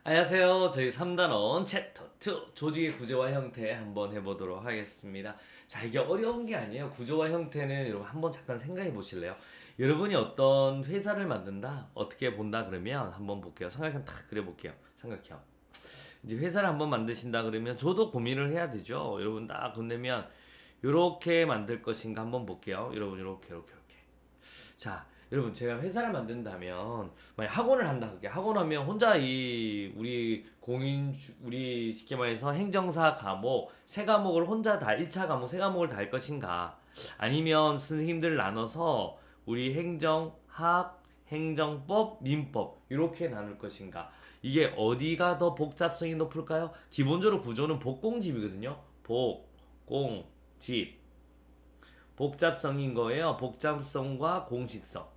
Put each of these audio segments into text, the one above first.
안녕하세요. 저희 3단원 챕터 2 조직의 구조와 형태 한번 해보도록 하겠습니다. 자, 이게 어려운 게 아니에요. 구조와 형태는 여러분 한번 잠깐 생각해 보실래요? 여러분이 어떤 회사를 만든다, 어떻게 본다 그러면 한번 볼게요. 삼각형 딱 그려볼게요. 삼각형. 이제 회사를 한번 만드신다 그러면 저도 고민을 해야 되죠. 여러분 딱 건네면 이렇게 만들 것인가 한번 볼게요. 여러분 이렇게. 자, 여러분 제가 회사를 만든다면 만약 학원을 한다 그게 학원하면 혼자 이 우리 쉽게 말해서 행정사 과목 세 과목을 혼자 다 1차 과목 세 과목을 다 할 것인가 아니면 선생님들 나눠서 우리 행정학, 행정법, 민법 이렇게 나눌 것인가 이게 어디가 더 복잡성이 높을까요? 기본적으로 구조는 복공집이거든요. 복공집 복잡성인 거예요. 복잡성과 공식성.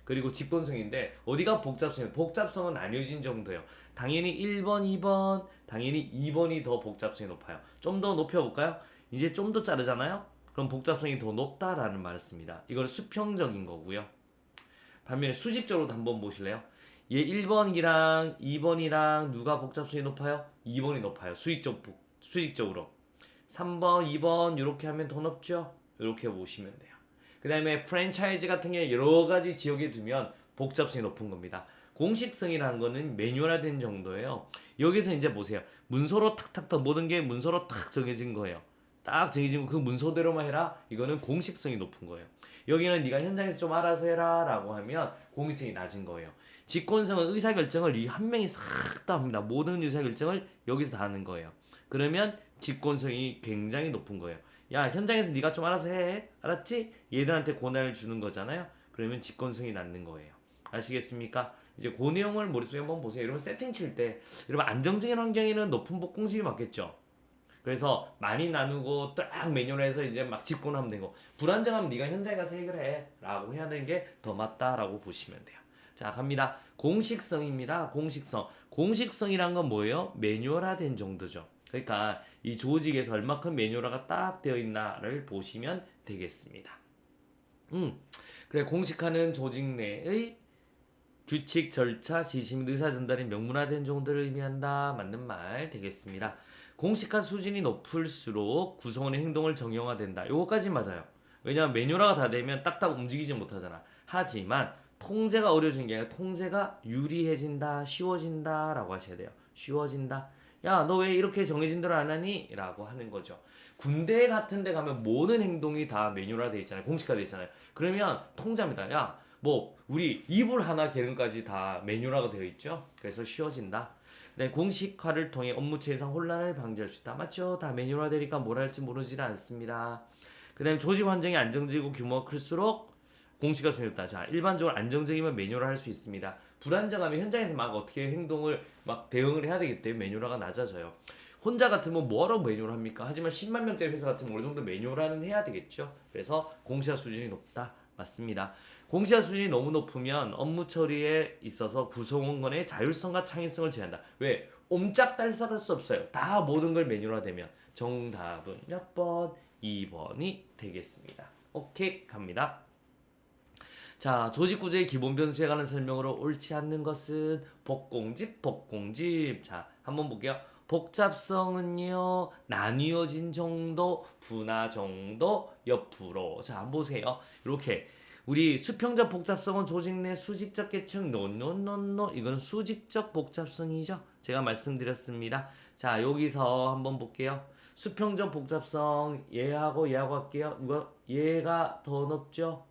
그리고 직권성인데 어디가 복잡성이에요? 복잡성은 나뉘어진 정도예요. 당연히 1번, 2번, 당연히 2번이 더 복잡성이 높아요. 좀 더 높여볼까요? 이제 좀 더 자르잖아요? 그럼 복잡성이 더 높다라는 말을 씁니다. 이걸 수평적인 거고요. 반면에 수직적으로도 한번 보실래요? 얘 1번이랑 2번이랑 누가 복잡성이 높아요? 2번이 높아요. 수직적으로. 3번, 2번 이렇게 하면 더 높죠? 이렇게 보시면 돼요. 그 다음에 프랜차이즈 같은 게 여러 가지 지역에 두면 복잡성이 높은 겁니다. 공식성이라는 거는 매뉴얼화된 정도예요. 여기서 이제 보세요. 문서로 탁탁탁 모든 게 문서로 탁 정해진 거예요. 딱 정해진 그 문서대로만 해라. 이거는 공식성이 높은 거예요. 여기는 네가 현장에서 좀 알아서 해라 라고 하면 공식성이 낮은 거예요. 직권성은 의사결정을 이 한 명이 싹 다 합니다. 모든 의사결정을 여기서 다 하는 거예요. 그러면 직권성이 굉장히 높은 거예요. 야, 현장에서 네가 좀 알아서 해. 알았지? 얘들한테 권한을 주는 거잖아요. 그러면 직권성이 낮는 거예요. 아시겠습니까? 이제 그 내용을 머릿속에 한번 보세요. 여러분 세팅 칠 때 여러분 안정적인 환경에는 높은 복공식이 맞겠죠. 그래서 많이 나누고 딱 매뉴얼해서 이제 막 직권하면 되고 불안정하면 네가 현장에 가서 해결해 라고 해야 되는 게 더 맞다라고 보시면 돼요. 자, 갑니다. 공식성입니다. 공식성. 공식성이란 건 뭐예요? 매뉴얼화된 정도죠. 그러니까 이 조직에서 얼마큼 매뉴얼화가 딱 되어 있나를 보시면 되겠습니다. 그래, 공식화는 조직 내의 규칙, 절차, 지시 및 의사 전달이 명문화된 정도를 의미한다. 맞는 말 되겠습니다. 공식화 수준이 높을수록 구성원의 행동을 정형화된다. 요거까지 맞아요. 왜냐하면 매뉴얼화가 다 되면 딱딱 움직이지 못하잖아. 하지만 통제가 어려워지는 게 아니라 통제가 유리해진다, 쉬워진다 라고 하셔야 돼요. 쉬워진다. 야, 너 왜 이렇게 정해진 대로 안 하니? 라고 하는 거죠. 군대 같은 데 가면 모든 행동이 다 매뉴얼화 돼 있잖아요. 공식화 돼 있잖아요. 그러면 통제합니다. 야, 뭐 우리 이불 하나 개는까지 다 매뉴얼화가 되어 있죠. 그래서 쉬워진다. 네, 공식화를 통해 업무 체계상 혼란을 방지할 수 있다. 맞죠? 다 매뉴얼화 되니까 뭘 할지 모르지는 않습니다. 그 다음에 조직 환경이 안정적이고 규모가 클수록 공식화 수준이 높다. 자, 일반적으로 안정적이면 매뉴얼화 할 수 있습니다. 불안정하면 현장에서 막 어떻게 행동을 막 대응을 해야 되기 때문에 매뉴얼화가 낮아져요. 혼자 같으면 뭐하러 매뉴얼 합니까? 하지만 10만 명짜리 회사 같으면 어느 정도 매뉴얼화는 해야 되겠죠. 그래서 공시화 수준이 높다. 맞습니다. 공시화 수준이 너무 높으면 업무 처리에 있어서 구성원의 자율성과 창의성을 제한한다. 왜? 옴짝달싹할 수 없어요. 다 모든 걸 매뉴얼화되면 정답은 몇 번? 2번이 되겠습니다. 오케이, 갑니다. 자, 조직 구조의 기본 변수에 관한 설명으로 옳지 않는 것은 복공집. 자, 한번 볼게요. 복잡성은요, 나뉘어진 정도, 분화 정도, 옆으로. 자, 한번 보세요. 이렇게. 우리 수평적 복잡성은 조직 내 수직적 계층, 노노노노. 이건 수직적 복잡성이죠. 제가 말씀드렸습니다. 자, 여기서 한번 볼게요. 수평적 복잡성, 얘하고 할게요. 누가, 얘가 더 높죠?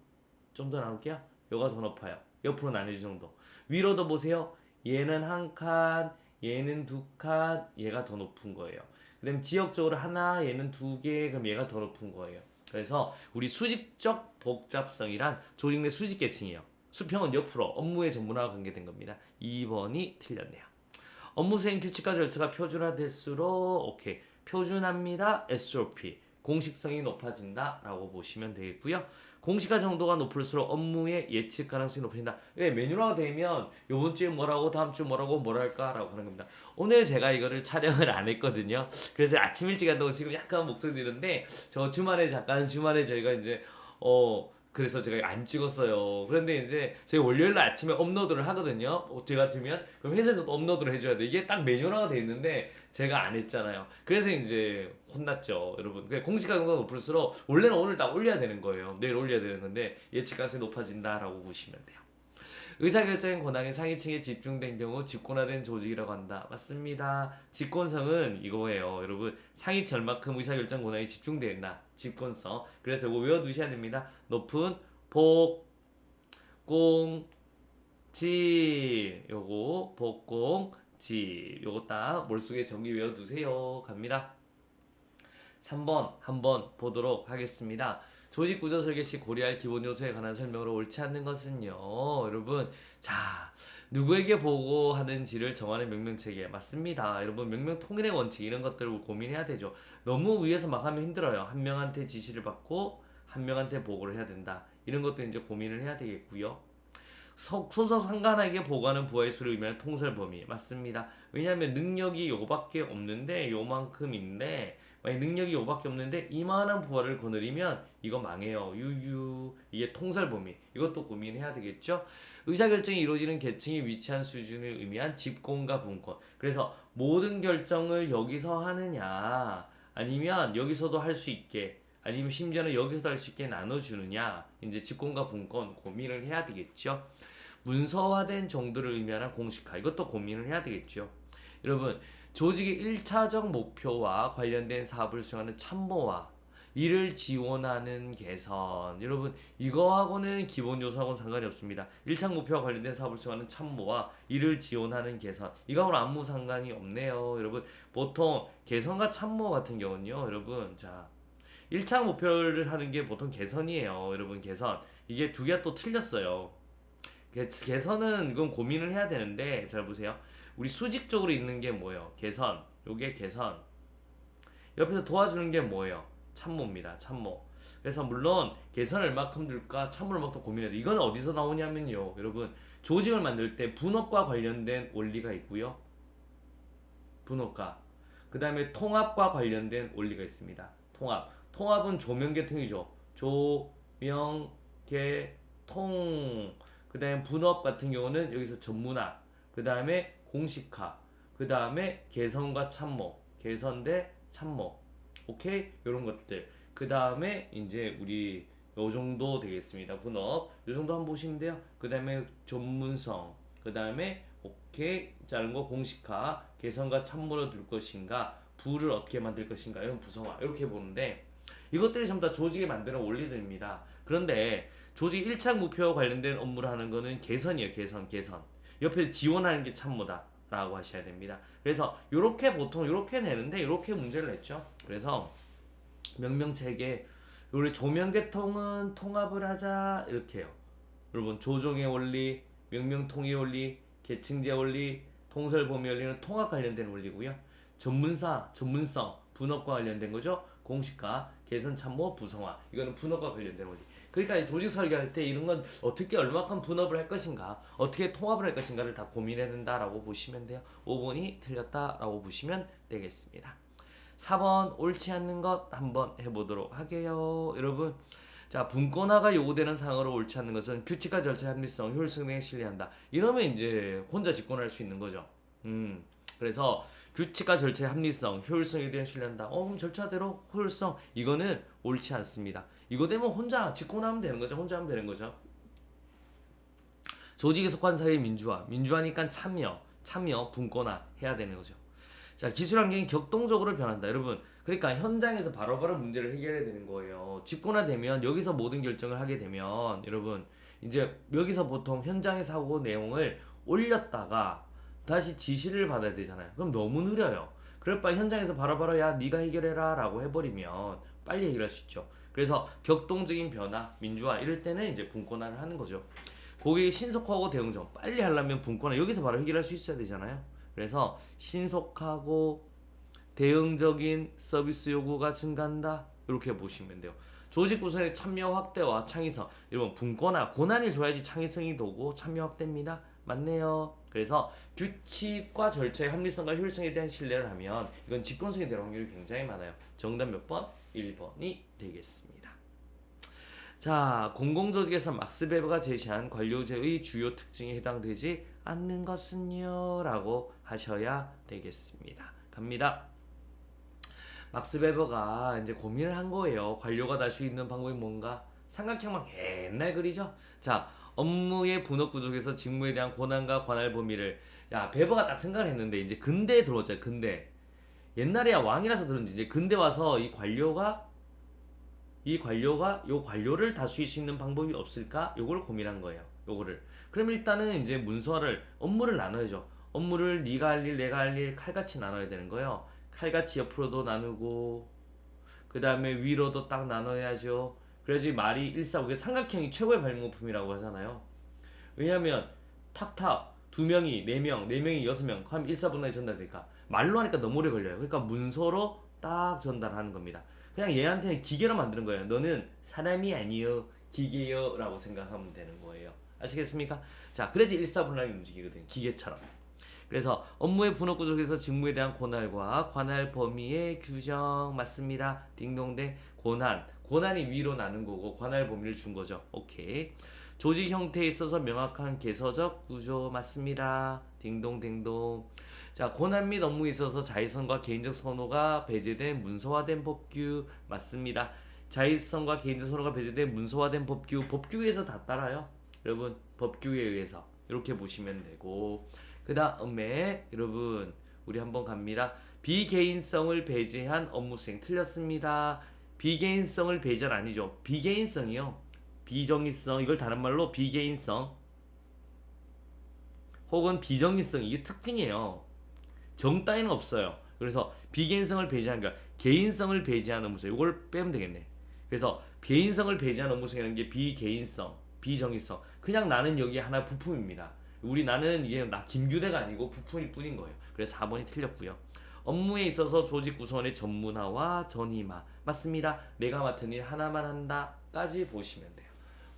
좀 더 나올게요. 요가 더 높아요. 옆으로 나뉘어진 정도. 위로도 보세요. 얘는 한 칸, 얘는 두 칸, 얘가 더 높은 거예요. 그다음 지역적으로 하나, 얘는 두 개, 그럼 얘가 더 높은 거예요. 그래서 우리 수직적 복잡성이란 조직 내 수직 계층이에요. 수평은 옆으로 업무의 전문화가 관계된 겁니다. 2번이 틀렸네요. 업무 수행 규칙과 절차가 표준화될수록 오케이 표준합니다. SOP 공식성이 높아진다라고 보시면 되겠고요. 공식화 정도가 높을수록 업무의 예측 가능성이 높아진다. 왜? 매뉴얼화가 되면 이번 주에 뭐라고 다음 주 뭐라고 뭐랄까라고 하는 겁니다. 오늘 제가 이거를 촬영을 안 했거든요. 그래서 아침 일찍 한다고 지금 약간 목소리 들는데 저 주말에 잠깐 주말에 저희가 이제 그래서 제가 안 찍었어요. 그런데 이제 제가 월요일 날 아침에 업로드를 하거든요. 제가 들면 그럼 회사에서 또 업로드를 해줘야 돼. 이게 딱 매뉴얼화가 돼 있는데 제가 안 했잖아요. 그래서 이제 혼났죠, 여러분. 공식 가능성가 높을수록 원래는 오늘 딱 올려야 되는 거예요. 내일 올려야 되는 건데 예측 가능성이 높아진다라고 보시면 돼요. 의사결정 권한이 상위층에 집중된 경우 집권화된 조직이라고 한다. 맞습니다. 집권성은 이거예요. 여러분, 상위층 얼마큼 의사결정 권한이 집중되어 있나. 집권성. 그래서 이거 외워두셔야 됩니다. 높은 복, 공, 지. 요거 복, 공, 지. 요거 딱 머릿속에 정리 외워두세요. 갑니다. 3번 한번 보도록 하겠습니다. 조직 구조 설계 시 고려할 기본 요소에 관한 설명으로 옳지 않는 것은요. 여러분, 자, 누구에게 보고하는지를 정하는 명령체계 맞습니다. 여러분, 명령 통일의 원칙 이런 것들을 고민해야 되죠. 너무 위에서 막 하면 힘들어요. 한 명한테 지시를 받고 한 명한테 보고를 해야 된다. 이런 것도 이제 고민을 해야 되겠고요. 소속 상관에게 보고하는 부하의 수를 의미하는 통설 범위 맞습니다. 왜냐하면 능력이 요거밖에 없는데 요만큼인데 만약 능력이 요거밖에 없는데 이만한 부하를 거느리면 이거 망해요. 유유 이게 통설 범위 이것도 고민해야 되겠죠. 의사결정이 이루어지는 계층이 위치한 수준을 의미한 집권과 분권. 그래서 모든 결정을 여기서 하느냐 아니면 여기서도 할 수 있게 아니면 심지어는 여기서도 할 수 있게 나눠주느냐 이제 집권과 분권 고민을 해야 되겠죠. 문서화된 정도를 의미하는 공식화 이것도 고민을 해야 되겠죠. 여러분 조직의 1차적 목표와 관련된 사업을 수행하는 참모와 이를 지원하는 개선 여러분 이거하고는 기본 요소하고는 상관이 없습니다. 1차적 목표와 관련된 사업을 수행하는 참모와 이를 지원하는 개선 이거하고는 아무 상관이 없네요. 여러분 보통 개선과 참모 같은 경우는요. 여러분 자 1차적 목표를 하는 게 보통 개선이에요. 여러분 개선 이게 두 개가 또 틀렸어요. 개선은 이건 고민을 해야 되는데 잘 보세요. 우리 수직적으로 있는 게 뭐예요? 개선. 요게 개선. 옆에서 도와주는 게 뭐예요? 참모입니다. 참모. 그래서 물론 개선을 얼마큼 들까 참모를 막또 고민해야 돼. 이건 어디서 나오냐면요. 여러분 조직을 만들 때 분업과 관련된 원리가 있고요. 분업과 그 다음에 통합과 관련된 원리가 있습니다. 통합. 통합은 조명계통이죠. 조명계통. 그 다음에 분업 같은 경우는 여기서 전문화, 그 다음에 공식화, 그 다음에 개선과 참모, 개선 대 참모, 오케이? 요런 것들. 그 다음에 이제 우리 요 정도 되겠습니다. 분업, 요 정도 한번 보시면 돼요. 그 다음에 전문성, 그 다음에 오케이, 자른 거 공식화, 개선과 참모로 둘 것인가, 부를 어떻게 만들 것인가, 이런 부서화, 이렇게 보는데 이것들이 전부 다 조직에 만드는 원리들입니다. 그런데 조직 1차적 목표와 관련된 업무를 하는 거는 개선이에요. 개선. 옆에서 지원하는 게 참모다. 라고 하셔야 됩니다. 그래서 요렇게 보통 요렇게 내는데 요렇게 문제를 냈죠. 그래서 명명체계 우리 조명계통은 통합을 하자 이렇게 해요. 여러분 조종의 원리, 명명통일 원리, 계층제 원리, 통설범위 원리는 통합 관련된 원리고요. 전문성, 분업과 관련된 거죠. 공식화, 개선 참모, 부성화 이거는 분업과 관련된 원리. 그러니까 조직 설계할 때 이런 건 어떻게 얼마큼 분업을 할 것인가 어떻게 통합을 할 것인가를 다 고민해야 된다라고 보시면 돼요. 5번이 틀렸다라고 보시면 되겠습니다. 4번 옳지 않는 것 한번 해보도록 할게요. 여러분 자 분권화가 요구되는 상황으로 옳지 않는 것은 규칙과 절차 합리성 효율성 등에 신뢰한다. 이러면 이제 혼자 집권할 수 있는 거죠. 그래서 규칙과 절차의 합리성, 효율성에 대한 신뢰한다. 그럼 절차대로 효율성 이거는 옳지 않습니다. 이거 되면 혼자 집권하면 되는 거죠. 혼자 하면 되는 거죠. 조직에 속한 사회의 민주화니까 참여, 분권화 해야 되는 거죠. 자, 기술 환경이 격동적으로 변한다. 여러분, 그러니까 현장에서 바로바로 문제를 해결해야 되는 거예요. 집권화되면 여기서 모든 결정을 하게 되면 여러분 이제 여기서 보통 현장에서 하고 내용을 올렸다가 다시 지시를 받아야 되잖아요. 그럼 너무 느려요. 그럴 바에 현장에서 바로바로 야 네가 해결해라 라고 해버리면 빨리 해결할 수 있죠. 그래서 격동적인 변화, 민주화 이럴 때는 이제 분권화를 하는 거죠. 고객이 신속하고 대응적 빨리 하려면 분권화 여기서 바로 해결할 수 있어야 되잖아요. 그래서 신속하고 대응적인 서비스 요구가 증가한다 이렇게 보시면 돼요. 조직 구성의 참여 확대와 창의성 여러분 분권화 고난이 줘야지 창의성이 도고 참여 확대입니다. 맞네요. 그래서 규칙과 절차의 합리성과 효율성에 대한 신뢰를 하면 이건 집권성이 될 확률이 굉장히 많아요. 정답 몇 번? 1번이 되겠습니다. 자, 공공조직에서 막스 베버가 제시한 관료제의 주요 특징에 해당되지 않는 것은요? 라고 하셔야 되겠습니다. 갑니다. 막스 베버가 이제 고민을 한 거예요. 관료가 날 수 있는 방법이 뭔가? 삼각형만 옛날 그리죠? 자, 업무의 분업 구조에서 직무에 대한 권한과 관할 범위를 야, 베버가 딱 생각을 했는데 이제 근대에 들어오잖아요. 근대. 옛날에야 왕이라서 그런지 이제 근대 와서 이 관료가 요 관료를 다스릴 수 있는 방법이 없을까? 요걸 고민한 거예요. 요거를. 그럼 일단은 이제 문서를 업무를 나눠야죠. 업무를 네가 할 일, 내가 할 일 칼같이 나눠야 되는 거예요. 칼같이 옆으로도 나누고 그 다음에 위로도 딱 나눠야죠. 그래야지 말이 일사후게 삼각형이 최고의 발명품이라고 하잖아요. 왜냐하면 탁탁 두 명이 네 명, 네 명이 여섯 명 하면 일사분란이 전달되니까 말로 하니까 너무 오래 걸려요. 그러니까 문서로 딱 전달하는 겁니다. 그냥 얘한테는 기계로 만드는 거예요. 너는 사람이 아니요 기계요라고 생각하면 되는 거예요. 아시겠습니까? 자, 그래야지 일사분란이 움직이거든요. 기계처럼. 그래서 업무의 분업 구조에서 직무에 대한 권한과 관할 범위의 규정 맞습니다. 딩동댕 권한이 위로 나눈 거고 관할 범위를 준 거죠. 오케이. 조직 형태에 있어서 명확한 개서적 구조 맞습니다. 딩동댕동. 자, 권한 및 업무에 있어서 자율성과 개인적 선호가 배제된 문서화된 법규 맞습니다. 자율성과 개인적 선호가 배제된 문서화된 법규에서 다 따라요. 여러분 법규에 의해서 이렇게 보시면 되고 그 다음에 여러분 우리 한번 갑니다. 비개인성을 배제한 업무 수행 틀렸습니다. 비개인성을 배제는 아니죠. 비개인성이요. 비정의성 이걸 다른 말로 비개인성 혹은 비정의성 이게 특징이에요. 정 따위는 없어요. 그래서 비개인성을 배제한 거 개인성을 배제한 업무 수행 이걸 빼면 되겠네. 그래서 개인성을 배제한 업무 수행이라는 게 비개인성, 비정의성 그냥 나는 여기 하나 부품입니다. 우리 나는 이게 나 김규대가 아니고 부품일 뿐인 거예요. 그래서 4번이 틀렸고요. 업무에 있어서 조직 구성원의 전문화와 전임화 맞습니다. 내가 맡은 일 하나만 한다까지 보시면 돼요.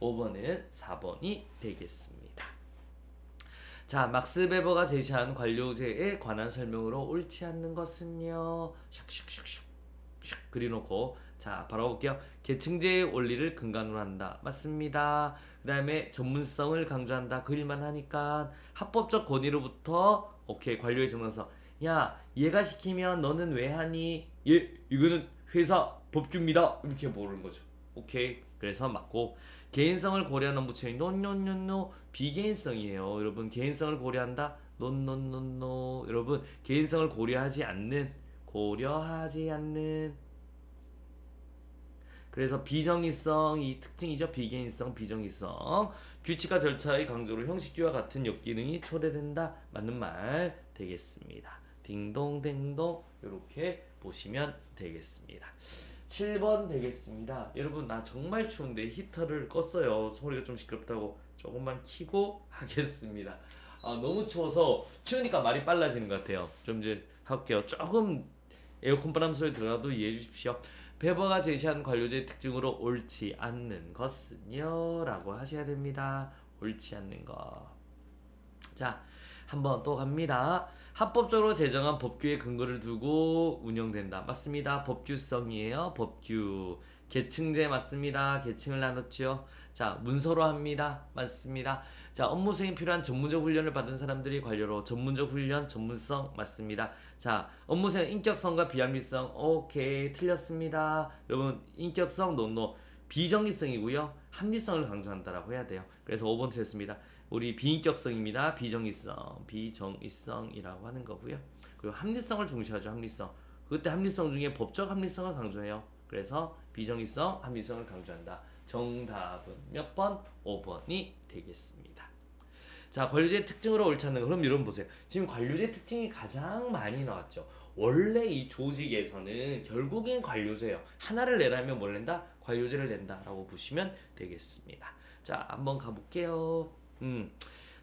5번에는 4번이 되겠습니다. 자, 막스 베버가 제시한 관료제에 관한 설명으로 옳지 않는 것은요. 샥슉슉슉 그려놓고 자 바로 볼게요. 계층제의 원리를 근간으로 한다. 맞습니다. 그 다음에 전문성을 강조한다. 그 일만 하니까 합법적 권위로부터 오케이 관료의 정당성. 야 얘가 시키면 너는 왜 하니? 이거는 회사 법규입니다. 이렇게 모르는 거죠. 오케이 그래서 맞고 개인성을 고려한 업무 처리 노노노노 비개인성이에요. 여러분 개인성을 고려한다. 노노노노 여러분 개인성을 고려하지 않는 그래서 비정의성이 특징이죠. 비개인성, 비정의성. 규칙과 절차의 강조로 형식주의와 같은 역기능이 초래된다. 맞는 말 되겠습니다. 딩동댕동 이렇게 보시면 되겠습니다. 7번 되겠습니다. 여러분 나 정말 추운데 히터를 껐어요. 소리가 좀 시끄럽다고 조금만 키고 하겠습니다. 너무 추워서 추우니까 말이 빨라지는 것 같아요. 좀 이제 할게요. 조금 에어컨 바람 소리 들어가도 이해해 주십시오. 베버가 제시한 관료제의 특징으로 옳지 않는 것은요? 라고 하셔야 됩니다. 옳지 않는 것. 자, 한번 또 갑니다. 합법적으로 제정한 법규의 근거를 두고 운영된다. 맞습니다. 법규성이에요. 법규. 계층제 맞습니다. 계층을 나눴죠. 자, 문서로 합니다. 맞습니다. 자, 업무 수행에 필요한 전문적 훈련을 받은 사람들이 관료로 전문적 훈련, 전문성 맞습니다. 자, 업무 수행 인격성과 비합리성 오케이 틀렸습니다. 여러분 인격성 노노 비정의성이고요. 합리성을 강조한다라고 해야 돼요. 그래서 5번 틀렸습니다. 우리 비인격성입니다. 비정의성이라고 하는 거고요. 그리고 합리성을 중시하죠. 합리성. 그때 합리성 중에 법적 합리성을 강조해요. 그래서 비정의성, 합리성을 강조한다. 정답은 몇 번? 5번이 되겠습니다. 자, 관료제의 특징으로 옳지 않는 거. 그럼 여러분 보세요. 지금 관료제 특징이 가장 많이 나왔죠. 원래 이 조직에서는 결국엔 관료제예요. 하나를 내라면 뭘 낸다? 관료제를 낸다라고 보시면 되겠습니다. 자, 한번 가볼게요.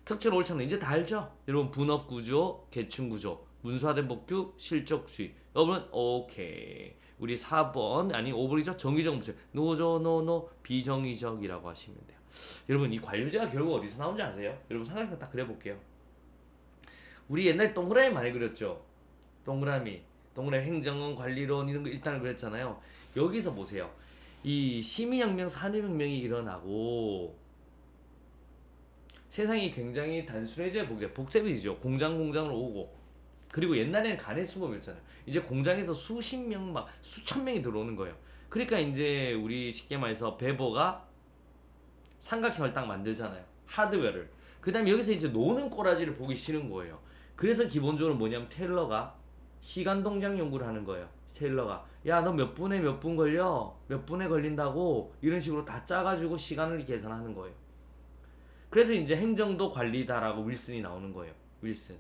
특징 옳지 않는 이제 다 알죠? 여러분 분업 구조, 계층 구조, 문서화된 법규, 실적 수위. 여러분 오케이. 우리 4번 아니 5번이죠. 정의적 무죄. 노노노 비정의적이라고 하시면 돼요. 여러분 이 관료제가 결국 어디서 나온지 아세요? 여러분 생각해서 딱 그려볼게요. 우리 옛날에 동그라미 많이 그렸죠. 동그라미 행정원 관리론 이런 거 일단은 그랬잖아요. 여기서 보세요. 이 시민혁명, 산업혁명이 일어나고 세상이 굉장히 단순해져야 복잡해지죠. 공장으로 오고 그리고 옛날에는 간의 수법이었잖아요. 이제 공장에서 수십 명 막 수천 명이 들어오는 거예요. 그러니까 이제 우리 쉽게 말해서 베버가 삼각형을 딱 만들잖아요. 하드웨어를. 그 다음에 여기서 이제 노는 꼬라지를 보기 싫은 거예요. 그래서 기본적으로 뭐냐면 테일러가 시간 동작 연구를 하는 거예요. 테일러가 야 너 몇 분에 몇 분 걸려? 몇 분에 걸린다고 이런 식으로 다 짜가지고 시간을 계산하는 거예요. 그래서 이제 행정도 관리다라고 윌슨이 나오는 거예요. 윌슨.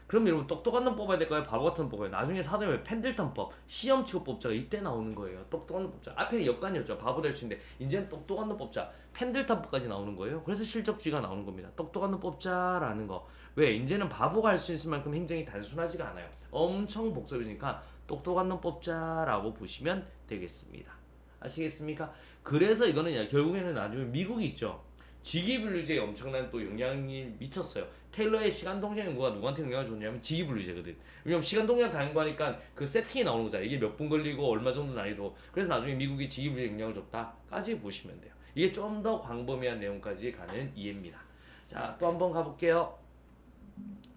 그럼 여러분 똑똑한 놈 뽑아야 될까요? 바보 같은 놈 뽑아요. 나중에 사도면 펜들턴법, 시험치고 뽑자가 이때 나오는 거예요. 똑똑한 놈 뽑자. 앞에 역관이었죠. 바보 될 수인데 이제는 똑똑한 놈 뽑자. 펜들턴법까지 나오는 거예요. 그래서 실적주의가 나오는 겁니다. 똑똑한 놈 뽑자라는 거. 왜? 이제는 바보가 할 수 있을 만큼 행정이 단순하지가 않아요. 엄청 복잡해지니까 똑똑한 놈 뽑자라고 보시면 되겠습니다. 아시겠습니까? 그래서 이거는 결국에는 나중에 미국이 있죠. 직위분류제에 엄청난 또 영향이 미쳤어요. 테일러의 시간 동작 연구가 누구한테 영향을 줬냐면 직위분류제거든. 왜냐면 시간 동작 다 연구하니까 그 세팅이 나오는 거잖아요. 이게 몇 분 걸리고 얼마 정도 난이도. 그래서 나중에 미국이 직위분류제에 영향을 줬다까지 보시면 돼요. 이게 좀 더 광범위한 내용까지 가는 이해입니다. 자, 또 한번 가볼게요.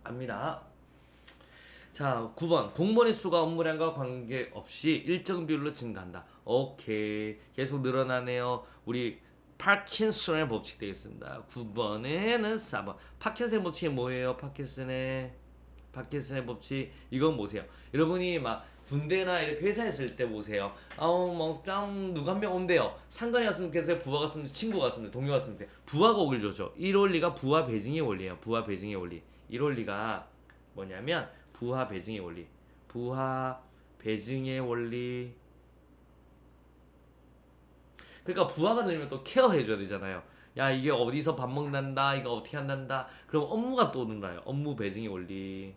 갑니다. 자, 9번. 공무원의 수가 업무량과 관계없이 일정 비율로 증가한다. 오케이. 계속 늘어나네요. 우리 파킨슨의 법칙 되겠습니다. 9번에는 4번. 파킨슨의 법칙이 뭐예요? 파킨슨의 법칙. 이건 보세요. 여러분이 막 군대나 이렇게 회사에 있을 때 보세요. 누가 한 명 온대요. 상관이 왔으면 좋겠어요. 부하 갔으면 친구 갔으면 동료 갔으면 돼. 부하가 오길 줘죠. 이 원리가 부하 배징의 원리예요. 부하 배징의 원리. 이 원리가 뭐냐면 부하 배징의 원리. 부하 배징의 원리. 그러니까 부하가 늘면 또 케어해줘야 되잖아요. 야 이게 어디서 밥 먹는다, 이거 어떻게 한단다. 그럼 업무가 또 늘어나요. 업무 배증의 원리.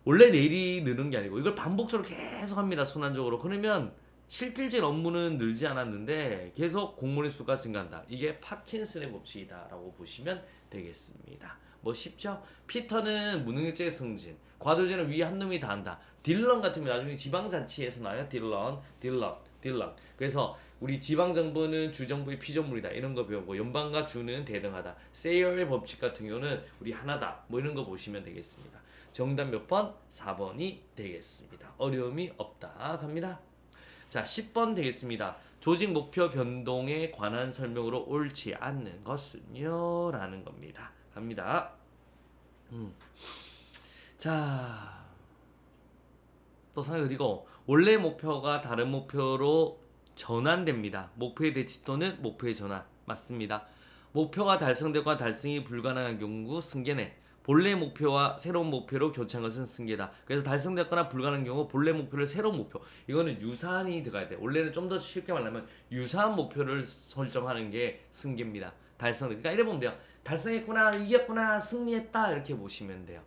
원래 내일이 느는 게 아니고 이걸 반복적으로 계속 합니다. 순환적으로. 그러면 실질적인 업무는 늘지 않았는데 계속 공무원의 수가 증가한다. 이게 파킨슨의 법칙이다라고 보시면 되겠습니다. 뭐 쉽죠? 피터는 무능력자의 승진, 과도제는 위에 한 놈이 다 한다. 딜런 같으면 나중에 지방자치에서 나요. 딜런. 그래서 우리 지방정부는 주정부의 피조물이다. 이런 거 배우고 연방과 주는 대등하다. 세이어의 법칙 같은 경우는 우리 하나다. 뭐 이런 거 보시면 되겠습니다. 정답 몇 번? 4번이 되겠습니다. 어려움이 없다. 갑니다. 자, 10번 되겠습니다. 조직 목표 변동에 관한 설명으로 옳지 않는 것은요? 라는 겁니다. 갑니다. 자, 또 그리고 원래 목표가 다른 목표로 전환됩니다. 목표의 대치 또는 목표의 전환. 맞습니다. 목표가 달성되거나 달성이 불가능한 경우 승계네. 본래 목표와 새로운 목표로 교체한 것은 승계다. 그래서 달성됐거나 불가능한 경우 본래 목표를 새로운 목표. 이거는 유사한이 들어가야 돼. 원래는 좀 더 쉽게 말하면 유사한 목표를 설정하는 게 승계입니다. 달성돼. 그러니까 이래 보면 돼요. 달성했구나, 이겼구나, 승리했다 이렇게 보시면 돼요.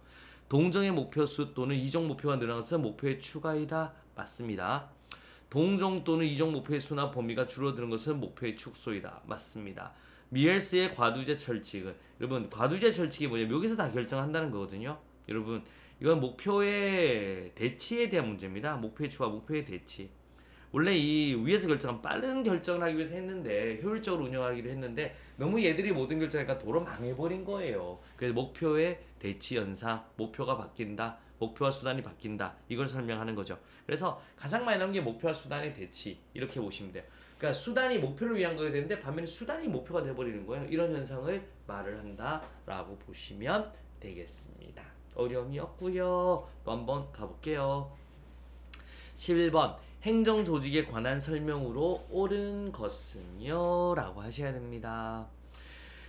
동종의 목표수 또는 이종 목표가 늘어난 것은 목표의 추가이다. 맞습니다. 동종 또는 이종 목표의 수나 범위가 줄어드는 것은 목표의 축소이다. 맞습니다. 미엘스의 과두제 철칙은 여러분 과두제 철칙이 뭐냐면 여기서 다 결정한다는 거거든요. 여러분 이건 목표의 대치에 대한 문제입니다. 목표의 추가, 목표의 대치. 원래 이 위에서 결정한 빠른 결정을 하기 위해서 했는데 효율적으로 운영하기로 했는데 너무 얘들이 모든 결정하니까 도로 망해버린 거예요. 그래서 목표의 대치 연상, 목표가 바뀐다, 목표와 수단이 바뀐다, 이걸 설명하는 거죠. 그래서 가장 많이 나온 게 목표와 수단의 대치 이렇게 보시면 돼요. 그러니까 수단이 목표를 위한 거야 되는데 반면에 수단이 목표가 돼버리는 거예요. 이런 현상을 말을 한다라고 보시면 되겠습니다. 어려움이 없고요. 또 한번 가볼게요. 11번 행정조직에 관한 설명으로 옳은 것은요? 라고 하셔야 됩니다.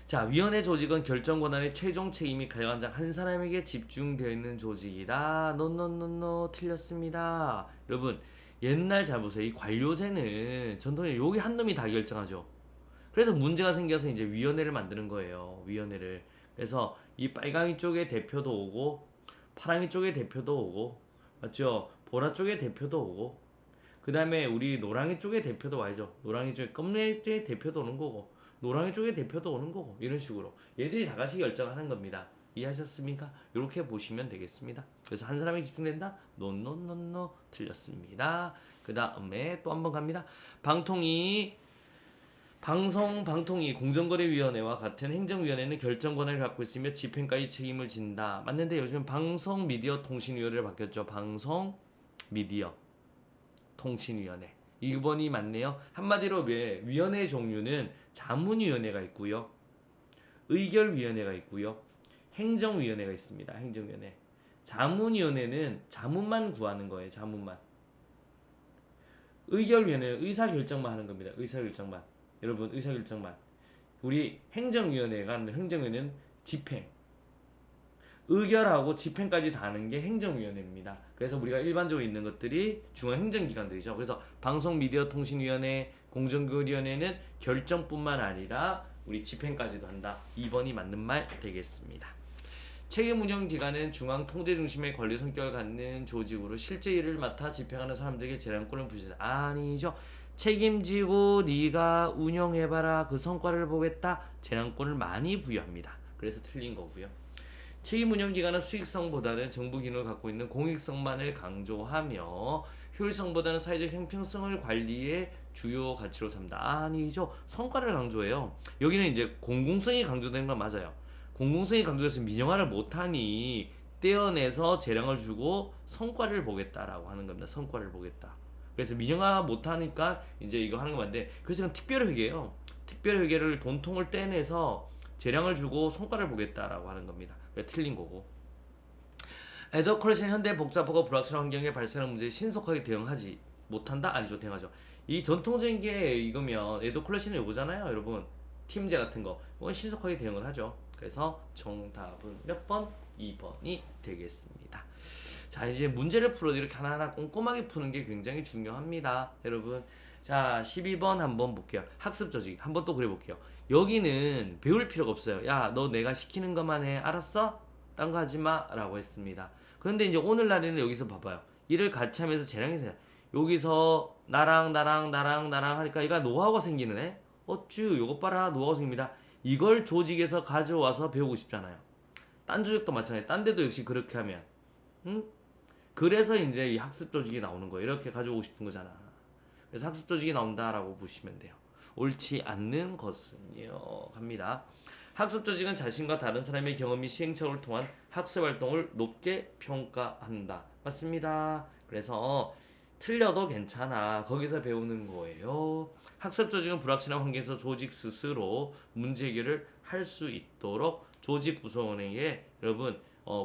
자, 위원회 조직은 결정 권한의 최종 책임이 가장장 한 사람에게 집중되어 있는 조직이다. 노노노노 틀렸습니다. 여러분 옛날 잘 보세요. 이 관료제는 전통적으로 여기 한 놈이 다 결정하죠. 그래서 문제가 생겨서 이제 위원회를 만드는 거예요. 위원회를. 그래서 이 빨강이 쪽에 대표도 오고 파랑이 쪽에 대표도 오고 맞죠? 보라 쪽에 대표도 오고 그 다음에 우리 노랑이 쪽에 대표도 와야죠. 노랑이 쪽에 검내 쪽에 대표도 오는 거고 노랑이 쪽에 대표도 오는 거고 이런 식으로 얘들이 다 같이 결정하는 겁니다. 이해하셨습니까? 이렇게 보시면 되겠습니다. 그래서 한 사람에 집중된다? 노노노노 틀렸습니다. 그 다음에 또 한 번 갑니다. 방송통이 공정거래위원회와 같은 행정위원회는 결정권을 갖고 있으며 집행까지 책임을 진다. 맞는데 요즘 방송미디어통신위원회를 바뀌었죠. 방송미디어통신위원회. 이번이 맞네요. 한마디로 위원회 종류는 자문위원회가 있고요. 의결위원회가 있고요. 행정위원회가 있습니다. 행정위원회. 자문위원회는 자문만 구하는 거예요. 자문만. 의결위원회는 의사결정만 하는 겁니다. 의사결정만. 여러분 의사결정만. 우리 행정위원회는 집행. 의결하고 집행까지 다 하는 게 행정위원회입니다. 그래서 우리가 일반적으로 있는 것들이 중앙행정기관들이죠. 그래서 방송미디어통신위원회, 공정거래위원회는 결정뿐만 아니라 우리 집행까지도 한다. 2번이 맞는 말 되겠습니다. 책임 운영 기관은 중앙 통제 중심의 권리 성격을 갖는 조직으로 실제 일을 맡아 집행하는 사람들에게 재량권을 부여한다. 아니죠. 책임지고 네가 운영해봐라. 그 성과를 보겠다. 재량권을 많이 부여합니다. 그래서 틀린 거고요. 책임 운영 기관은 수익성보다는 정부 기능을 갖고 있는 공익성만을 강조하며 효율성보다는 사회적 형평성을 관리의 주요 가치로 삼다. 아니죠. 성과를 강조해요. 여기는 이제 공공성이 강조되는 건 맞아요. 공공성이 강조돼서 민영화를 못하니 떼어내서 재량을 주고 성과를 보겠다라고 하는 겁니다. 성과를 보겠다. 그래서 민영화 못하니까 이제 이거 하는 거 맞는데, 그래서 이건 특별회계예요. 특별회계를 돈통을 떼내서 재량을 주고 성과를 보겠다라고 하는 겁니다. 틀린 거고. 에더컬레이션 현대 복잡하고 불확실한 환경에 발생하는 문제에 신속하게 대응하지 못한다? 아니죠. 대응하죠. 이 전통적인 게 이거면 에더컬레이션은 이거잖아요. 여러분 팀제 같은 거 이건 신속하게 대응을 하죠. 그래서 정답은 몇 번? 2번이 되겠습니다. 자, 이제 문제를 풀어도 이렇게 하나하나 꼼꼼하게 푸는 게 굉장히 중요합니다. 여러분 자 12번 한번 볼게요. 학습 조직 한번 또 그려볼게요. 여기는 배울 필요가 없어요. 야, 너 내가 시키는 것만 해. 알았어? 딴 거 하지 마. 라고 했습니다. 그런데 이제 오늘날에는 여기서 봐봐요. 일을 같이 하면서 재량해서 여기서 나랑 하니까 얘가 노하우가 생기는 애? 어쭈 요것 봐라 노하우 생깁니다. 이걸 조직에서 가져와서 배우고 싶잖아요. 딴 조직도 마찬가지. 딴 데도 역시 그렇게 하면 응? 그래서 이제 이 학습 조직이 나오는 거예요. 이렇게 가져오고 싶은 거잖아. 그래서 학습 조직이 나온다라고 보시면 돼요. 옳지 않는 것은요. 갑니다. 학습 조직은 자신과 다른 사람의 경험이 시행착오를 통한 학습 활동을 높게 평가한다. 맞습니다. 그래서 틀려도 괜찮아. 거기서 배우는 거예요. 학습 조직은 불확실한 환경에서 조직 스스로 문제 해결을 할 수 있도록 조직 구성원에게 여러분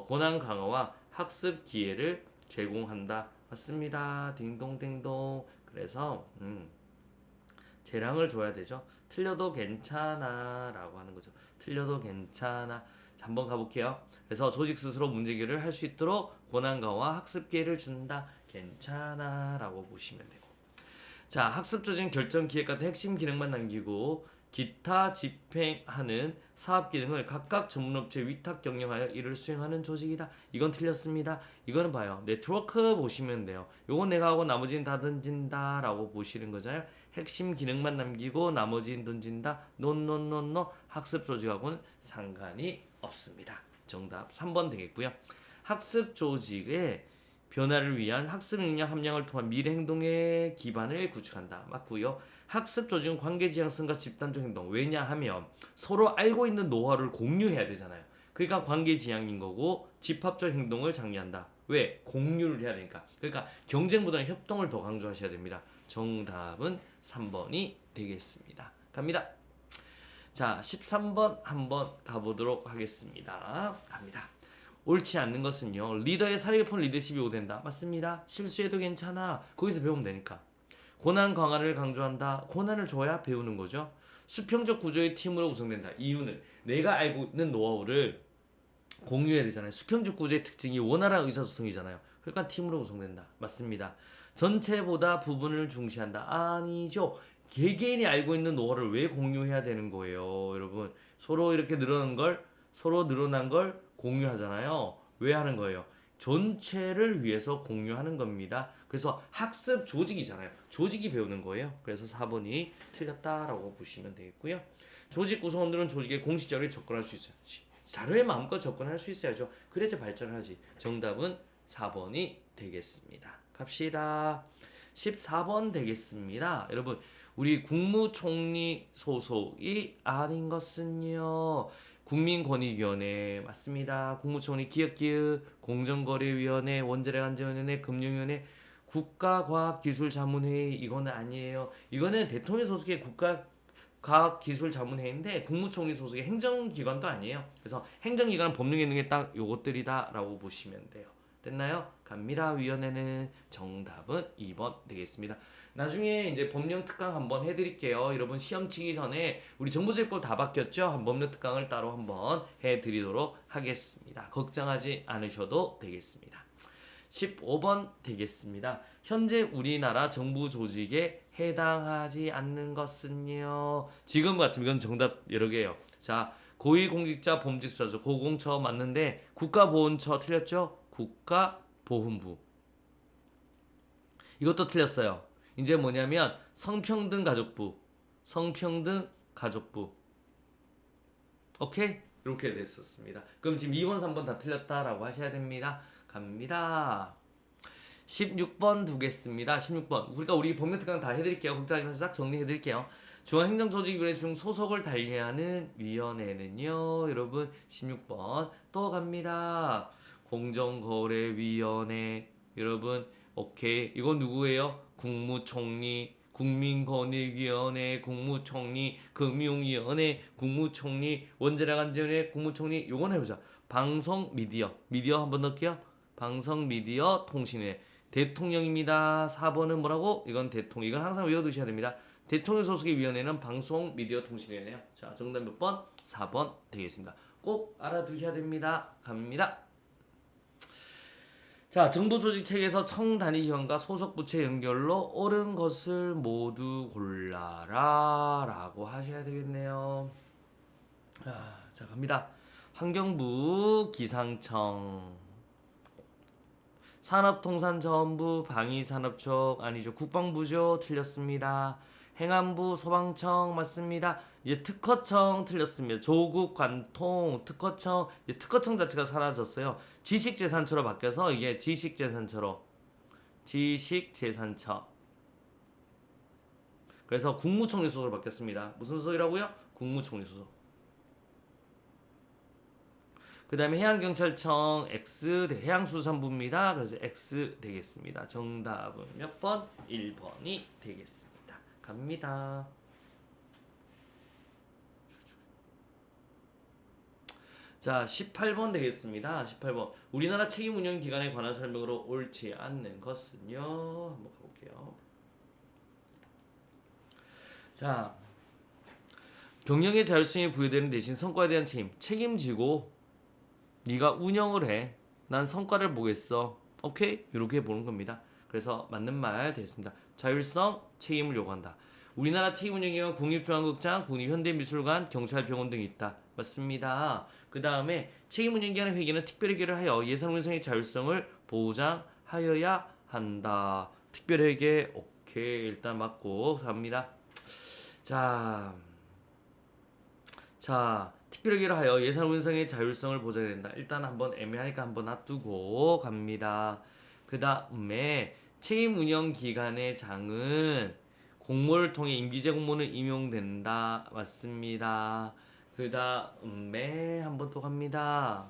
권한 강화와 학습 기회를 제공한다. 맞습니다. 딩동댕동. 그래서 재량을 줘야 되죠. 틀려도 괜찮아 라고 하는 거죠. 틀려도 괜찮아. 자, 한번 가볼게요. 그래서 조직 스스로 문제 해결을 할 수 있도록 권한 강화 학습 기회를 준다. 괜찮아 라고 보시면 되고. 자, 학습 조직은 결정 기획 같은 핵심 기능만 남기고 기타 집행하는 사업 기능을 각각 전문업체에 위탁 경영하여 이를 수행하는 조직이다. 이건 틀렸습니다. 이거는 봐요. 네트워크 보시면 돼요. 요건 내가 하고 나머지는 다 던진다 라고 보시는 거잖아요. 핵심 기능만 남기고 나머지는 던진다. 노노노노 학습 조직하고는 상관이 없습니다. 정답 3번 되겠고요. 학습 조직의 변화를 위한 학습 역량 함량을 통한 미래 행동의 기반을 구축한다. 맞고요. 학습 조직은 관계 지향성과 집단적 행동. 왜냐하면 서로 알고 있는 노하우를 공유해야 되잖아요. 그러니까 관계 지향인 거고 집합적 행동을 장려한다. 왜? 공유를 해야 되니까. 그러니까 경쟁보다는 협동을 더 강조하셔야 됩니다. 정답은 3번이 되겠습니다. 갑니다. 자, 13번 한번 가보도록 하겠습니다. 갑니다. 옳지 않는 것은요. 리더의 사려 깊은 리더십이 요구된다. 맞습니다. 실수해도 괜찮아. 거기서 배우면 되니까. 고난 강화를 강조한다. 고난을 줘야 배우는 거죠. 수평적 구조의 팀으로 구성된다. 이유는 내가 알고 있는 노하우를 공유해야 되잖아요. 수평적 구조의 특징이 원활한 의사소통이잖아요. 그러니까 팀으로 구성된다. 맞습니다. 전체보다 부분을 중시한다. 아니죠. 개개인이 알고 있는 노하우를 왜 공유해야 되는 거예요, 여러분? 서로 이렇게 서로 늘어난 걸 공유하잖아요. 왜 하는 거예요? 전체를 위해서 공유하는 겁니다. 그래서 학습 조직이잖아요. 조직이 배우는 거예요. 그래서 4번이 틀렸다라고 보시면 되겠고요. 조직 구성원들은 조직에 공식적으로 접근할 수 있어요. 자료에 마음껏 접근할 수 있어야죠. 그래야지 발전하지. 정답은 4번이 되겠습니다. 갑시다. 14번 되겠습니다. 여러분, 우리 국무총리 소속이 아닌 것은요. 국민권익위원회 맞습니다. 국무총리 기획기획 공정거래위원회 원자력안전위원회 금융위원회 국가과학기술자문회의 이거는 아니에요. 이거는 대통령 소속의 국가과학기술자문회인데 국무총리 소속의 행정기관도 아니에요. 그래서 행정기관은 법령 있는 게 딱 요것들이다라고 보시면 돼요. 됐나요? 갑니다. 위원회는 정답은 2번 되겠습니다. 나중에 이제 법령 특강 한번 해드릴게요. 여러분 시험 치기 전에 우리 정보제법 다 바뀌었죠? 법령 특강을 따로 한번 해드리도록 하겠습니다. 걱정하지 않으셔도 되겠습니다. 15번 되겠습니다. 현재 우리나라 정부 조직에 해당하지 않는 것은요. 지금 같으면 이건 정답 여러 개예요. 자, 고위공직자 범죄수사죠. 고공처 맞는데 국가보훈처 틀렸죠? 국가보훈부. 이것도 틀렸어요. 이제 뭐냐면 성평등가족부. 성평등가족부. 오케이? 이렇게 됐었습니다. 그럼 지금 2번, 3번 다 틀렸다라고 하셔야 됩니다. 갑니다. 16번 두겠습니다. 16번. 우리 법령 특강 다 해드릴게요. 걱정하지 마세요. 싹 정리해드릴게요. 중앙행정조직위원회 중 소속을 달리하는 위원회는요. 여러분 16번 또 갑니다. 공정거래위원회. 여러분 오케이. 이건 누구예요? 국무총리, 국민권익위원회, 국무총리, 금융위원회, 국무총리, 원자력안전위원회, 국무총리. 요건 해보자. 방송미디어. 미디어 한번 넣을게요. 방송미디어 통신회. 대통령입니다. 4번은 뭐라고? 이건 대통령. 이건 항상 외워두셔야 됩니다. 대통령 소속의 위원회는 방송미디어 통신회네요. 자, 정답 몇 번? 4번 되겠습니다. 꼭 알아두셔야 됩니다. 갑니다. 자, 정부 조직 체계에서 청 단위 기관과 소속 부처 연결로 옳은 것을 모두 골라라 라고 하셔야 되겠네요. 자, 갑니다. 환경부, 기상청, 산업통상자원부, 방위산업청 아니죠. 국방부죠. 틀렸습니다. 행안부, 소방청 맞습니다. 이제 특허청 틀렸습니다. 조국, 관통, 특허청. 이제 특허청 자체가 사라졌어요. 지식재산처로 바뀌어서 이게 지식재산처로. 지식재산처. 그래서 국무총리 소속으로 바뀌었습니다. 무슨 소속이라고요? 국무총리 소속. 그 다음에 해양경찰청 X, 해양수산부입니다. 그래서 X 되겠습니다. 정답은 몇 번? 1번이 되겠습니다. 갑니다. 자, 18번 되겠습니다. 18번. 우리나라 책임운영기관에 관한 설명으로 옳지 않는 것은요. 한번 가볼게요. 자, 경영의 자율성이 부여되는 대신 성과에 대한 책임지고 네가 운영을 해. 난 성과를 보겠어. 오케이? 이렇게 보는 겁니다. 그래서 맞는 말 되겠습니다. 자율성, 책임을 요구한다. 우리나라 책임운영기관 국립중앙극장, 국립현대미술관, 경찰병원 등이 있다. 맞습니다. 그 다음에 책임운영기관의 회계는 특별회계를 하여 예산운영의 자율성을 보장하여야 한다. 특별회계 오케이 일단 맞고 갑니다. 자, 특별회계를 하여 예산운영의 자율성을 보장해야 된다. 일단 한번 애매하니까 한번 놔두고 갑니다. 그 다음에 책임운영기관의 장은 공모를 통해 임기제 공모는 임용된다. 맞습니다. 그 다음에 한번 또 갑니다.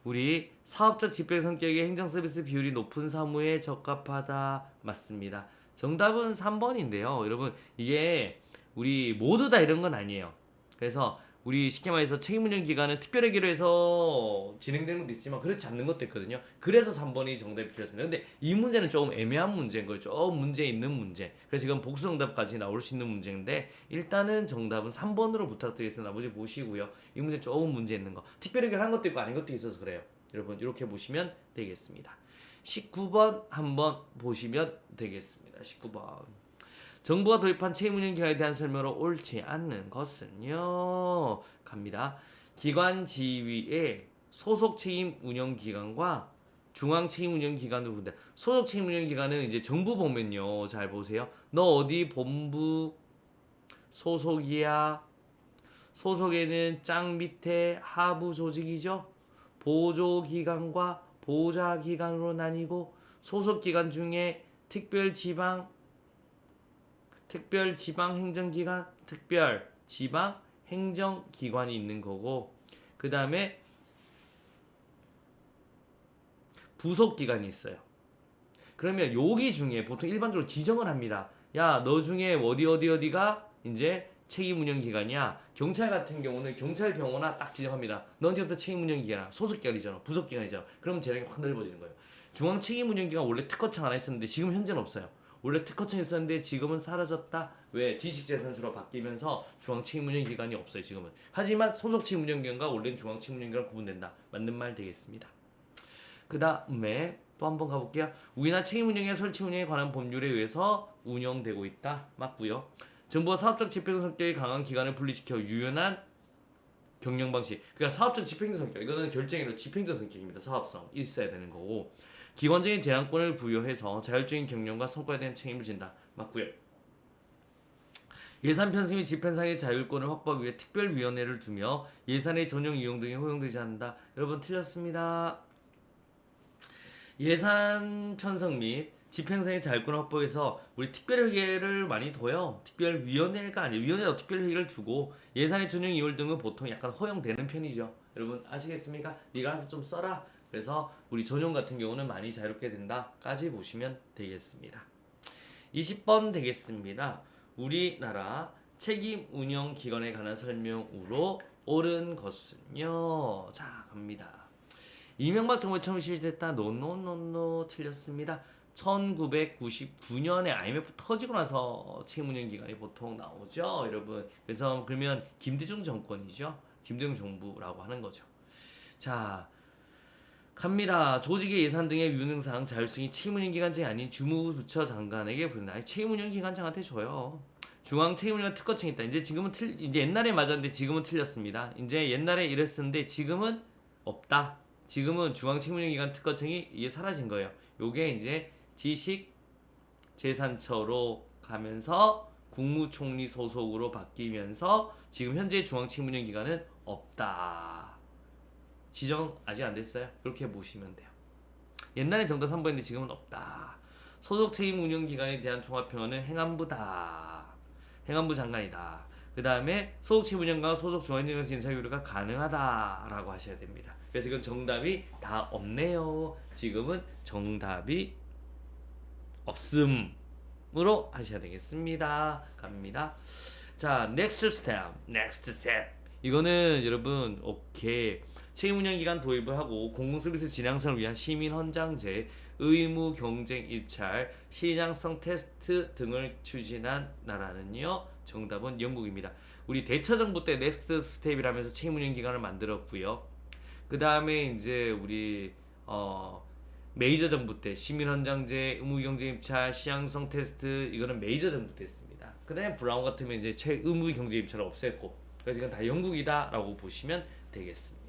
우리 사업적 집행 성격의 행정서비스 비율이 높은 사무에 적합하다. 맞습니다. 정답은 3번인데요. 여러분 이게 우리 모두 다 이런 건 아니에요. 그래서 우리 쉽게 말해서 책임운영기관은 특별회계로 해서 진행되는 것도 있지만 그렇지 않는 것도 있거든요. 그래서 3번이 정답이 필요했습니다. 근데 이 문제는 조금 애매한 문제인 거예요. 조금 문제 있는 문제. 그래서 이건 복수 정답까지 나올 수 있는 문제인데 일단은 정답은 3번으로 부탁드리겠습니다. 나머지 보시고요. 이 문제 조금 문제 있는 거. 특별회계를 한 것도 있고 아닌 것도 있어서 그래요. 여러분 이렇게 보시면 되겠습니다. 19번 한번 보시면 되겠습니다. 19번. 정부가 도입한 책임운영기관에 대한 설명으로 옳지 않는 것은요. 갑니다. 기관 지위의 소속 책임운영기관과 중앙 책임운영기관으로 부른다. 소속 책임운영기관은 이제 정부 보면요. 잘 보세요. 너 어디 본부 소속이야? 소속에는 짱 밑에 하부 조직이죠. 보조기관과 보좌기관으로 나뉘고 소속기관 중에 특별지방행정기관, 특별지방행정기관이 있는 거고 그 다음에 부속기관이 있어요. 그러면 여기 중에 보통 일반적으로 지정을 합니다. 야, 너 중에 어디가 이제 책임 운영 기관이야. 경찰 같은 경우는 경찰병원아 딱 지정합니다. 넌 지금부터 책임 운영 기관이야. 소속 기관이잖아. 부속 기관이잖아. 그러면 재량이 확 넓어지는 거예요. 중앙 책임 운영 기관 원래 특허청 하나 있었는데 지금 현재는 없어요. 원래 특허청 있었는데 지금은 사라졌다. 왜? 지식재산처로 바뀌면서 중앙 책임 운영 기관이 없어요. 지금은. 하지만 소속 책임 운영 기관과 원래는 중앙 책임 운영 기관 구분된다. 맞는 말 되겠습니다. 그 다음에 또 한번 가볼게요. 우리나라 책임 운영의 설치 운영에 관한 법률에 의해서 운영되고 있다. 맞고요. 정부가 사업적 집행 성격이 강한 기관을 분리시켜 유연한 경영 방식. 그러니까 사업적 집행적 성격. 이거는 결정으로 집행적 성격입니다. 사업성 있어야 되는 거고. 기관적인 제한권을 부여해서 자율적인 경영과 성과에 대한 책임을 진다. 맞고요. 예산 편성 및 집행상의 자율권을 확보하기 위해 특별위원회를 두며 예산의 전용 이용 등에 허용되지 않는다. 여러분 틀렸습니다. 예산 편성 및 집행상의 자율권을 확보해서 우리 특별회계를 많이 둬요. 특별위원회가 아니에요. 위원회도 특별회계를 두고 예산의 전용 이용 등은 보통 약간 허용되는 편이죠. 여러분 아시겠습니까? 네가 알아서 좀 써라. 그래서 우리 전용 같은 경우는 많이 자유롭게 된다까지 보시면 되겠습니다. 20번 되겠습니다. 우리나라 책임 운영 기관에 관한 설명으로 옳은 것은요. 자 갑니다. 이명박 정부에 처음 실시됐다. 노 틀렸습니다. 1999년에 IMF 터지고 나서 책임운영기관이 보통 나오죠, 여러분. 그래서 그러면 김대중 정권이죠. 김대중 정부라고 하는 거죠. 자, 갑니다. 조직의 예산 등의 유능상 자율성이 책임운영기관장이 아닌 주무부처 장관에게 부른다. 책임운영기관장한테 줘요. 중앙 책임운영 특허청이 있다. 이제 옛날에 맞았는데 지금은 틀렸습니다. 이제 옛날에 이랬었는데 지금은 없다. 지금은 중앙책임운영기관 특허청이 이게 사라진 거예요. 요게 이제 지식재산처로 가면서 국무총리 소속으로 바뀌면서 지금 현재 중앙책임운영기관은 없다. 지정 아직 안 됐어요. 그렇게 보시면 돼요. 옛날에 정답 3번인데 지금은 없다. 소속 책임운영기관에 대한 종합평가는 행안부다. 행안부 장관이다. 그 다음에 소속 책임운영과 소속 중앙행정기관 인사교류가 가능하다라고 하셔야 됩니다. 그래서 이건 정답이 다 없네요. 지금은 정답이 없음으로 하셔야 되겠습니다. 갑니다. 자, next step. 이거는 여러분 오케이. 책임운영기관 도입을 하고 공공서비스 진양성을 위한 시민헌장제, 의무 경쟁 입찰, 시장성 테스트 등을 추진한 나라는요. 정답은 영국입니다. 우리 대처 정부 때 넥스트 스텝이라면서 책임운영기관을 만들었고요. 그 다음에 이제 우리 메이저 정부 때 시민헌장제, 의무 경쟁 입찰, 시장성 테스트 이거는 메이저 정부 때 했습니다. 그 다음에 브라운 같으면 이제 의무 경쟁 입찰을 없앴고 그래서 이건 다 영국이다라고 보시면 되겠습니다.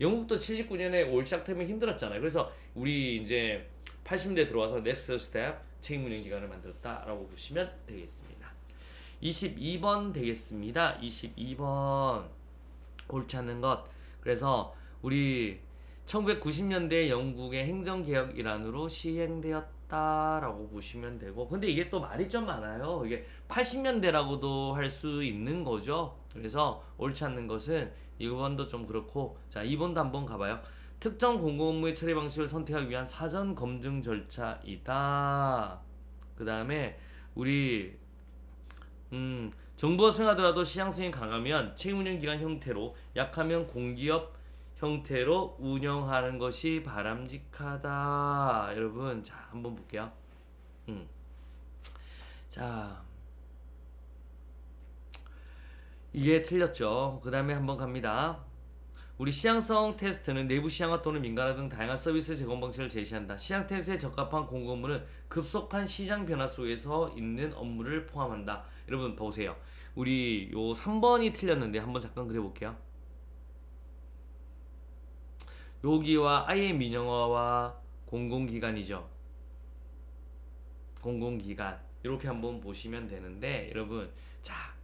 영국도 79년에 올 시작되면 힘들었잖아요. 그래서 우리 이제 80년대 들어와서 넥스트 스텝 책임운영기관을 만들었다라고 보시면 되겠습니다. 22번 되겠습니다. 22번 옳지 않는 것. 그래서 우리 1990년대 영국의 행정개혁 일환으로 시행되었다라고 보시면 되고 근데 이게 또 말이 좀 많아요. 이게 80년대라고도 할 수 있는 거죠. 그래서 옳지 않는 것은 2번도 좀 그렇고 자 2번도 한번 가봐요. 특정 공공업무의 처리 방식을 선택하기 위한 사전 검증 절차이다. 그 다음에 우리 정부가 수행하더라도 시장성이 강하면 책임운영기관 형태로 약하면 공기업 형태로 운영하는 것이 바람직하다. 여러분 자 한번 볼게요. 자 이게 틀렸죠. 그 다음에 한번 갑니다. 우리 시장성 테스트는 내부 시장화 또는 민간화 등 다양한 서비스 제공 방식을 제시한다. 시장 테스트에 적합한 공공업무는 급속한 시장 변화 속에서 있는 업무를 포함한다. 여러분 보세요. 우리 요 3번이 틀렸는데 한번 잠깐 그려볼게요. 여기와 아예 민영화와 공공기관이죠. 공공기관 이렇게 한번 보시면 되는데 여러분 자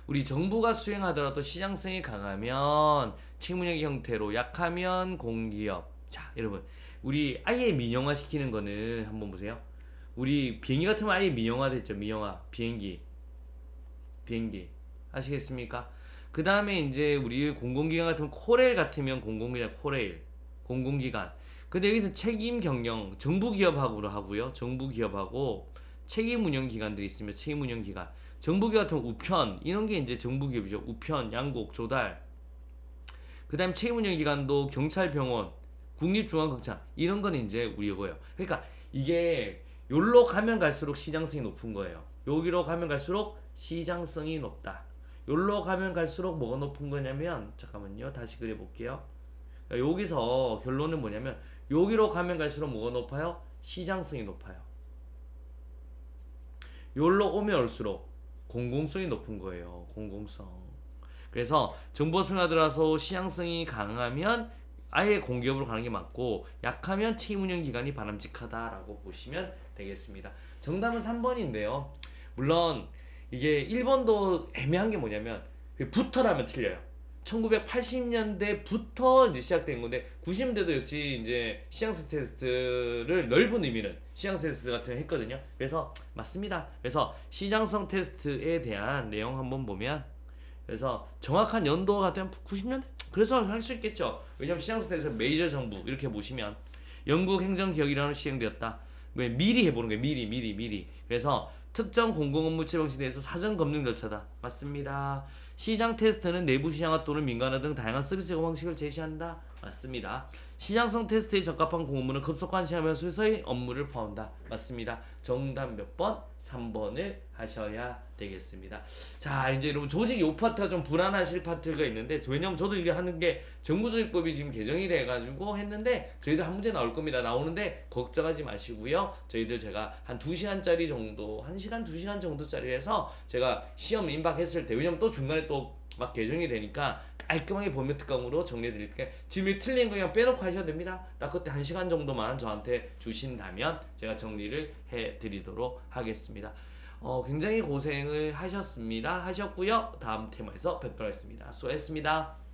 우리 정부가 수행하더라도 시장성이 강하면 채무력 형태로, 약하면 공기업. 자, 여러분, 우리 아예 민영화 시키는 거는 한번 보세요. 우리 비행기 같으면 아예 민영화 됐죠. 민영화. 비행기 아시겠습니까? 그 다음에 이제 우리 공공기관 같으면 코레일 같으면 공공기관, 코레일 공공기관. 근데 여기서 책임 경영 정부 기업하고 하고요. 정부 기업하고 책임 운영 기관들이 있으면 책임 운영 기관. 정부 기업 같은 우편 이런 게 이제 정부 기업이죠. 우편, 양곡, 조달. 그다음 책임 운영 기관도 경찰, 병원, 국립중앙극장 이런 건 이제 우리 거예요. 그러니까 이게 요로 가면 갈수록 시장성이 높은 거예요. 여기로 가면 갈수록 시장성이 높다. 요로 가면 갈수록 뭐가 높은 거냐면, 잠깐만요, 다시 그려 볼게요. 여기서 결론은 뭐냐면, 여기로 가면 갈수록 뭐가 높아요? 시장성이 높아요. 요로 오면 올수록 공공성이 높은 거예요. 공공성. 그래서 정보 승화 들어서 시장성이 강하면 아예 공기업으로 가는 게 맞고, 약하면 책임 운영 기관이 바람직하다라고 보시면 되겠습니다. 정답은 3번인데요. 물론 이게 1번도 애매한 게 뭐냐면, 부터라면 틀려요. 1980년대부터 이제 시작된 건데, 90년대도 역시 이제 시장성 테스트를 넓은 의미는 시장성 테스트 같은 거 했거든요. 그래서 맞습니다. 그래서 시장성 테스트에 대한 내용 한번 보면, 그래서 정확한 연도 같은 90년대? 그래서 할 수 있겠죠. 왜냐면 시장성 테스트 메이저 정부 이렇게 보시면 영국 행정개혁이라는 시행되었다. 왜 미리 해보는 거예요. 미리. 그래서 특정 공공업무체 방식에 대해서 사전 검증 절차다. 맞습니다. 시장 테스트는 내부 시장화 또는 민간화 등 다양한 서비스 제공 방식을 제시한다. 맞습니다. 시장성 테스트에 적합한 공업무는 급속한 시장 변수에서의 업무를 포함한다. 맞습니다. 정답 몇 번? 3번을 하셔야 되겠습니다. 자, 이제 여러분 조직 요 파트가 좀 불안하실 파트가 있는데, 왜냐면 저도 이게 하는 게 정부조직법이 지금 개정이 돼가지고 했는데, 저희들 한 문제 나올 겁니다. 나오는데 걱정하지 마시고요. 저희들 제가 한 2시간짜리 정도, 1시간 2시간 정도짜리 해서 제가 시험 임박했을 때, 왜냐면 또 중간에 또 막 개정이 되니까 깔끔하게 범위 특강으로 정리해드릴게요. 지금 틀린 거 그냥 빼놓고 하셔도 됩니다. 딱 그때 1시간 정도만 저한테 주신다면 제가 정리를 해드리도록 하겠습니다. 굉장히 고생을 하셨고요. 다음 테마에서 뵙도록 하겠습니다. 수고했습니다.